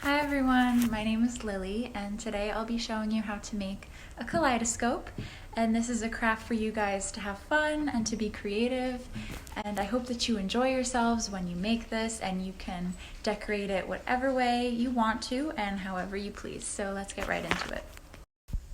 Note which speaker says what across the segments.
Speaker 1: Hi everyone, my name is Lily and today I'll be showing you how to make a kaleidoscope, and this is a craft for you guys to have fun and to be creative, and I hope that you enjoy yourselves when you make this and you can decorate it whatever way you want to and however you please. So let's get right into it.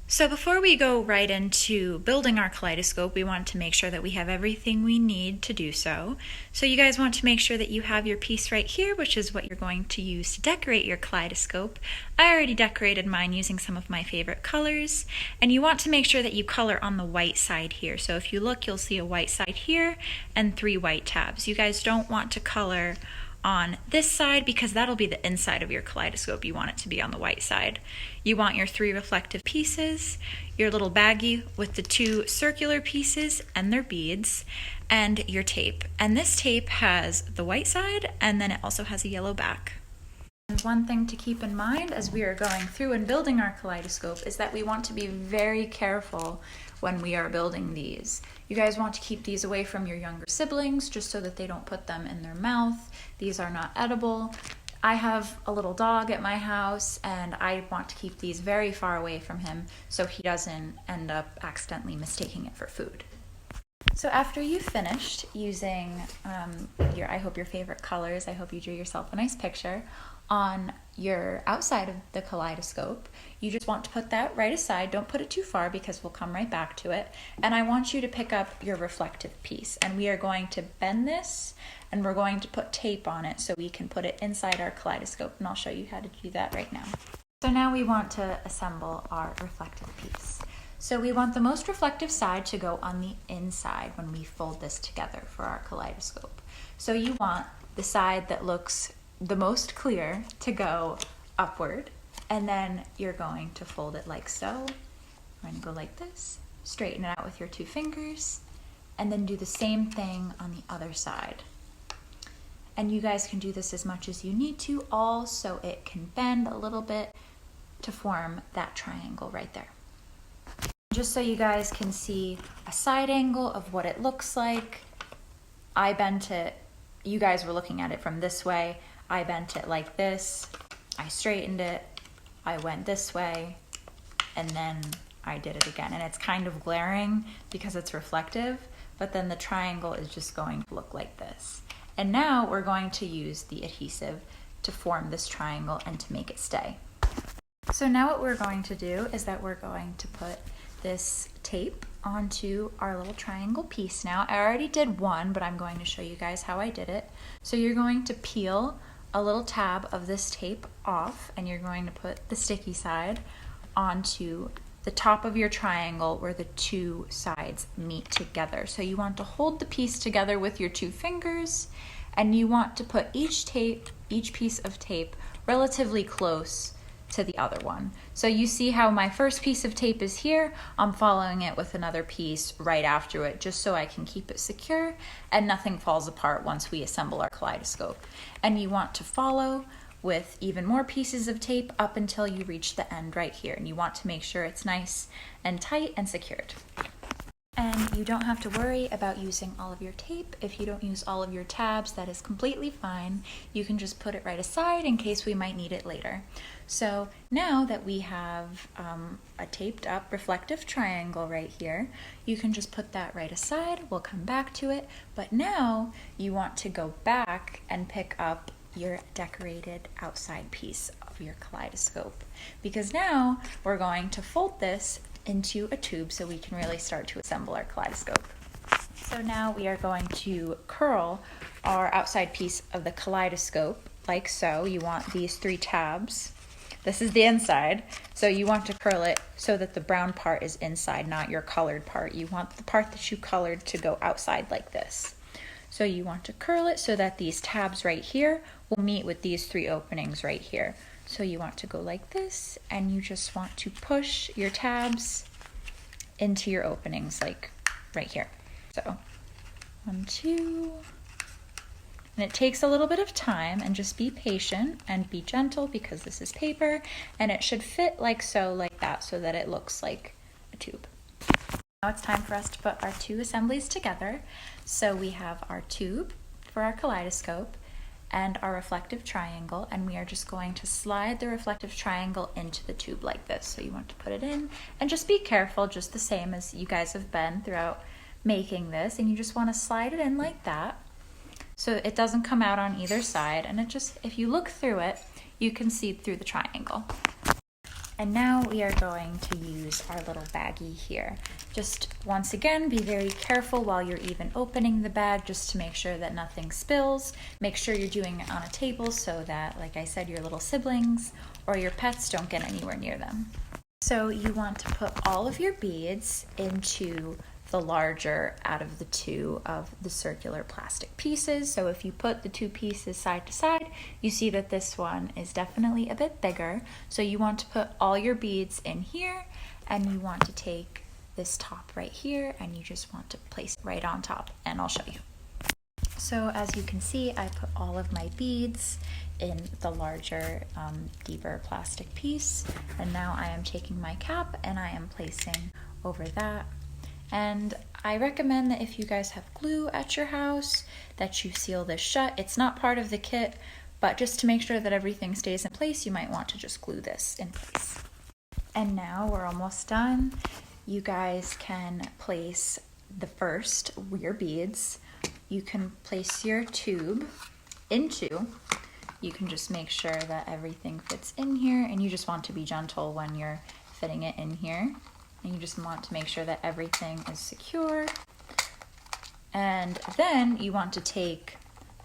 Speaker 1: So before we go right into building our kaleidoscope, we want to make sure that we have everything we need to do so. So you guys want to make sure that you have your piece right here, which is what you're going to use to decorate your kaleidoscope. I already decorated mine using some of my favorite colors, and you want to make sure that you color on the white side here. So if you look, you'll see a white side here and 3 white tabs. You guys don't want to color on this side because that'll be the inside of your kaleidoscope. You want it to be on the white side. You want your 3 reflective pieces, your little baggie with the 2 circular pieces and their beads, and your tape. And this tape has the white side and then it also has a yellow back. And one thing to keep in mind as we are going through and building our kaleidoscope is that we want to be very careful when we are building these. You guys want to keep these away from your younger siblings just so that they don't put them in their mouth. These are not edible. I have a little dog at my house and I want to keep these very far away from him so he doesn't end up accidentally mistaking it for food. So after you've finished using I hope your favorite colors, I hope you drew yourself a nice picture on your outside of the kaleidoscope, you just want to put that right aside. Don't put it too far because we'll come right back to it. And I want you to pick up your reflective piece, and we are going to bend this and we're going to put tape on it so we can put it inside our kaleidoscope, and I'll show you how to do that right now. So now we want to assemble our reflective piece. So we want the most reflective side to go on the inside when we fold this together for our kaleidoscope. So you want the side that looks the most clear to go upward, and then you're going to fold it like so. We're going to go like this, straighten it out with your 2 fingers, and then do the same thing on the other side. And you guys can do this as much as you need to, all so it can bend a little bit to form that triangle right there. Just so you guys can see a side angle of what it looks like, I bent it, you guys were looking at it from this way, I bent it like this, I straightened it, I went this way, and then I did it again. And it's kind of glaring because it's reflective, but then the triangle is just going to look like this. And now we're going to use the adhesive to form this triangle and to make it stay. So now what we're going to do is that we're going to put this tape onto our little triangle piece now. I already did one, but I'm going to show you guys how I did it. So you're going to peel a little tab of this tape off, and you're going to put the sticky side onto the top of your triangle where the 2 sides meet together. So you want to hold the piece together with your 2 fingers, and you want to put each piece of tape relatively close to the other one. So you see how my first piece of tape is here, I'm following it with another piece right after it just so I can keep it secure and nothing falls apart once we assemble our kaleidoscope. And you want to follow with even more pieces of tape up until you reach the end right here, and you want to make sure it's nice and tight and secured. And you don't have to worry about using all of your tape. If you don't use all of your tabs, that is completely fine. You can just put it right aside in case we might need it later. So now that we have a taped up reflective triangle right here, you can just put that right aside. We'll come back to it. But now you want to go back and pick up your decorated outside piece of your kaleidoscope, because now we're going to fold this into a tube so we can really start to assemble our kaleidoscope. So now we are going to curl our outside piece of the kaleidoscope like so. You want these 3 tabs. This is the inside, so you want to curl it so that the brown part is inside, not your colored part. You want the part that you colored to go outside like this. So you want to curl it so that these tabs right here will meet with these 3 openings right here. So you want to go like this, and you just want to push your tabs into your openings like right here. So 1, 2, and it takes a little bit of time, and just be patient and be gentle because this is paper and it should fit like so, like that, so that it looks like a tube. Now it's time for us to put our 2 assemblies together. So we have our tube for our kaleidoscope, and our reflective triangle, and we are just going to slide the reflective triangle into the tube like this. So you want to put it in, and just be careful, just the same as you guys have been throughout making this, and you just want to slide it in like that so it doesn't come out on either side, and it just, if you look through it, you can see through the triangle. And now we are going to use our little baggie here. Just once again, be very careful while you're even opening the bag, just to make sure that nothing spills. Make sure you're doing it on a table so that, like I said, your little siblings or your pets don't get anywhere near them. So you want to put all of your beads into the larger out of the two of the circular plastic pieces. So if you put the two pieces side to side, you see that this one is definitely a bit bigger. So you want to put all your beads in here, and you want to take this top right here, and you just want to place it right on top, and I'll show you. So as you can see, I put all of my beads in the larger, deeper plastic piece, and now I am taking my cap and I am placing over that. And I recommend that if you guys have glue at your house, that you seal this shut. It's not part of the kit, but just to make sure that everything stays in place, you might want to just glue this in place. And now we're almost done. You guys can place the first, your beads. You can place your tube into. You can just make sure that everything fits in here, and you just want to be gentle when you're fitting it in here. And you just want to make sure that everything is secure. And then you want to take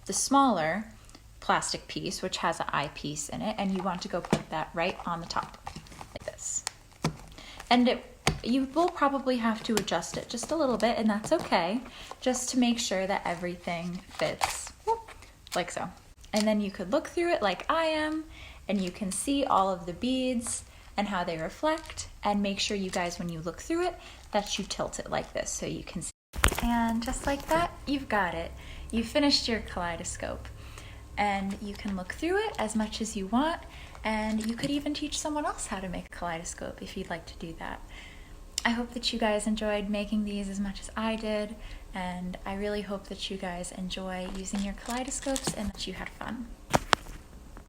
Speaker 1: the smaller plastic piece, which has an eyepiece in it, and you want to go put that right on the top, like this. And you will probably have to adjust it just a little bit, and that's okay, just to make sure that everything fits, like so. And then you could look through it like I am, and you can see all of the beads and how they reflect, and make sure you guys, when you look through it, that you tilt it like this so you can see. And just like that, you've got it. You finished your kaleidoscope, and you can look through it as much as you want, and you could even teach someone else how to make a kaleidoscope if you'd like to do that. I hope that you guys enjoyed making these as much as I did, and I really hope that you guys enjoy using your kaleidoscopes and that you had fun.